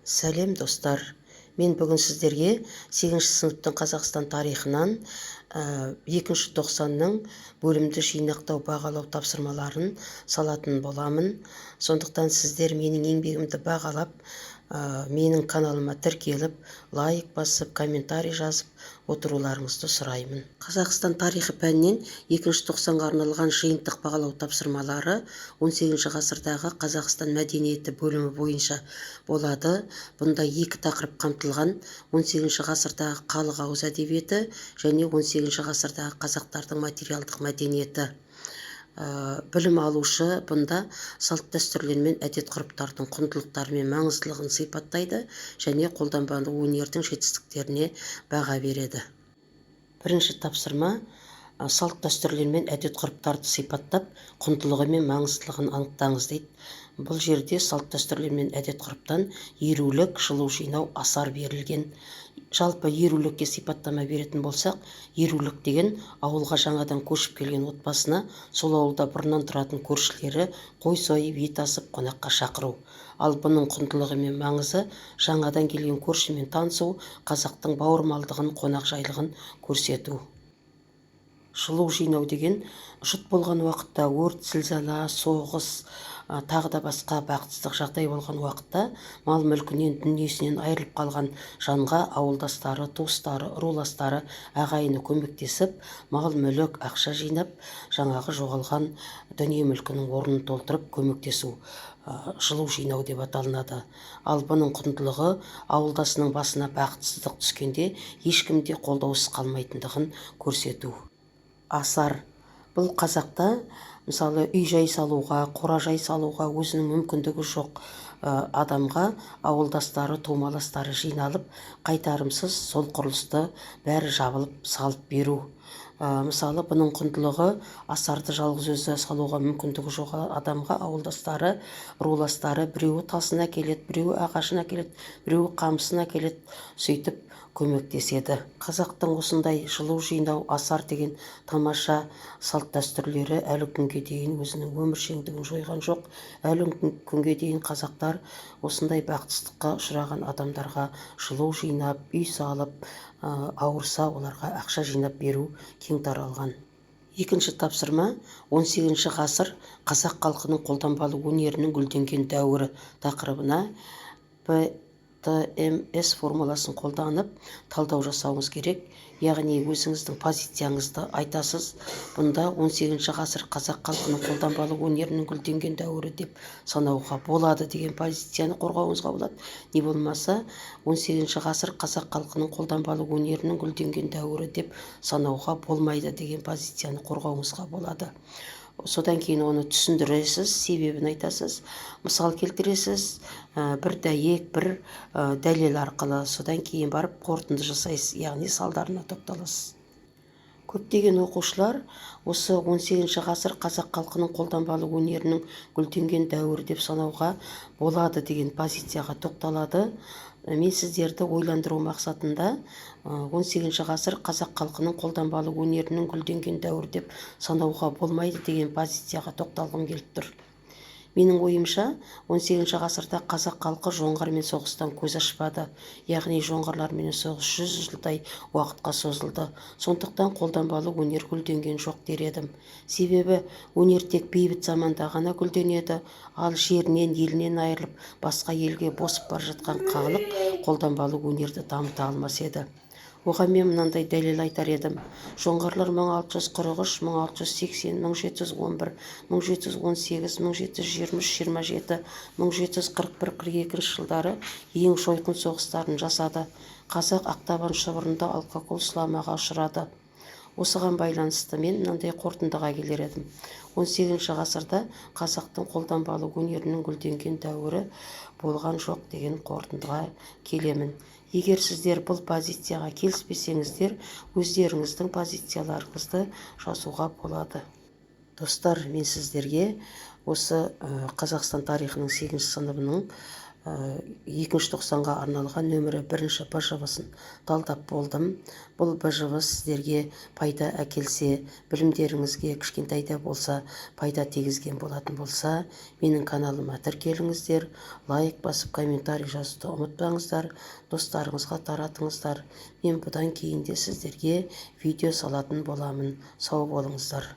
Сәлем достар, мен бүгін сіздерге 8-ші сыныптың Қазақстан тарихынан 2-ші тоқсанның бөлімді жинақтау бағалау тапсырмаларын салатын боламын. Сондықтан сіздер менің еңбегімді бағалап, менің каналыма тіркеліп, лайк басып, комментарий жазып отыруларыңызды сұраймын. Қазақстан тарихы пәнінен 2-ші тоқсанға арналған жиынтық бағалау тапсырмалары 18-ші ғасырдағы Қазақстан мәдениеті бөлімі бойынша болады. Бұнда 2 тақырып қамтылған: 18-ші ғасырдағы халық ауыз әдебиеті және 18-ші ғасырдағы қазақтардың материалдық мәдениеті. Білім алушы бұнда салт дәстүрлер мен әдет ғұрыптардың құндылықтары мен маңыздылығын сипаттайды және қолданбалы өнердің жетістіктеріне баға береді. Бірінші тапсырма: салт дәстүрлер мен әдет ғұрыптарды сипаттап, құндылығы мен маңыздылығын анықтаңыз дейді. Бұл жерде салт дәстүрлер мен әдет ғұрыптан ерулік, жылу жинау, асар берілген. Жалпы ерулікке сипаттама беретін болсақ, ерулік деген ауылға жаңадан көшіп келген отбасына сол ауылда бұрыннан тұратын көршілері қой сойып, ет асып, қонаққа шақыру. Ал бұның құндылығы мен маңызы жаңадан келген көршімен танысу, қазақтың бауырмалдығын, қонақжайлығын көрсету. Жылу жинау деген жұт болған уақытта, өрт, зілзала, соғыс, тағы да басқа бақытсыздық жағдай болған уақытта мал мүлкінен, дүниесінен айырылып қалған жанға ауылдастары, туыстары, руластары, ағайыны көмектесіп, мал мүлік, ақша жинап, жаңағы жоғалған дүние мүлкінің орнын толтырып көмектесу жылу жинау деп аталынады. Ал бұның құндылығы ауылдасының басына бақытсыздық түскенде ешкімде қолдаусыз қалмайтындығын көрсету. Асар. Бұл қазақта мысалы үй-жай салуға, қора-жай салуға өзінің мүмкіндігі жоқ адамға ауылдастары, тумаластары жиналып, қайтарымсыз сол құрылысты бәрі жабылып салып беру. Мысалы бұның құндылығы асарды жалғыз өзі салуға мүмкіндігі жоқ адамға ауылдастары, руластары біреуі тасын әкеледі, біреуі ағашын әкеледі, біреуі қамысын әкеледі, сөйтіп көмектеседі. Қазақтың осындай жылу жинау, асар деген тамаша салт дәстүрлері әлі күнге дейін өзінің өміршеңдігін жойған жоқ. Әлі күнге дейін қазақтар осындай бақытсыздыққа ұшыраған адамдарға жылу жинап, үй салып, ауырса оларға ақша жинап беру кең таралған. Екінші тапсырма: 18-ші ғасыр қазақ халқының қолданбалы өнерінің гүлденген дәуірі тақырыбына ТМС формуласын қолданып талдау жасауыңыз керек. Яғни өзіңіздің позицияңызды айтасыз. Бұнда 18-ші ғасыр қазақ халқының қолданбалы өнерінің гүлденген дәуірі деп санауға болады деген позицияны қорғауыңызға болады. Не болмаса 18-ші ғасыр қазақ халқының қолданбалы өнерінің гүлденген дәуірі деп санауға болмайды деген позицияны қорғауыңызға болады. Содан кейін оны түсіндіресіз, себебін айтасыз, мысал келтіресіз, бір дәйек, бір дәлел арқылы. Содан кейін барып қорытынды жасайсыз, яғни салдарына тоқталасыз. Көптеген оқушылар осы 18-ші ғасыр қазақ халқының қолданбалы өнерінің гүлденген дәуірі деп санауға болады деген позицияға тоқталады. Мен сіздерді ойландыру мақсатында 18-ші ғасыр қазақ халқының қолданбалы өнерінің гүлденген дәуір деп санауға болмайды деген позицияға тоқталғым келіп тұр. Менің ойымша 18-ші ғасырда қазақ халқы жоңғармен соғыстан көз ашпады. Яғни жоңғарлармен соғыс 100 жылдай уақытқа созылды. Сондықтан қолданбалы өнер гүлденген жоқ дер едім. Себебі өнер тек бейбіт заманда ғана гүлденеді, ал жерінен, елінен айырылып басқа елге босып бара жатқан халық қолданбалы өнерді дамыта алмас еді. Оған мен мынандай дәлел айтар едім. Жоңғарлар 1643, 1680, 1711, 1718, 1723, 27, 1741-42 жылдары ең жойқын соғыстарын жасады. Қазақ ақтабан шұбырында алкоголь сұламаға ұшырады. Осыған байланысты мен мынандай қорытындыға келер едім. 18-ші ғасырда қазақтың қолданбалы өнерінің гүлденген дәуірі болған жоқ деген қорытындыға келемін. Егер сіздер бұл позицияға келіспесеңіздер, өздеріңіздің позицияларыңызды жазуға болады. Достар, мен сіздерге осы Қазақстан тарихының 8-ші сыныбының екінші тоқсанға арналған нөмірі 1 БЖВ-сын талдап болдым. Бұл БЖВ сіздерге пайда әкелсе, білімдеріңізге кішкентай да болса пайда тигізген болатын болса, менің каналыма тіркеліңіздер, лайк басып комментарий жазуды ұмытпаңыздар, достарыңызға таратыңыздар. Мен бұдан кейін де сіздерге видео салатын боламын. Сау болыңыздар.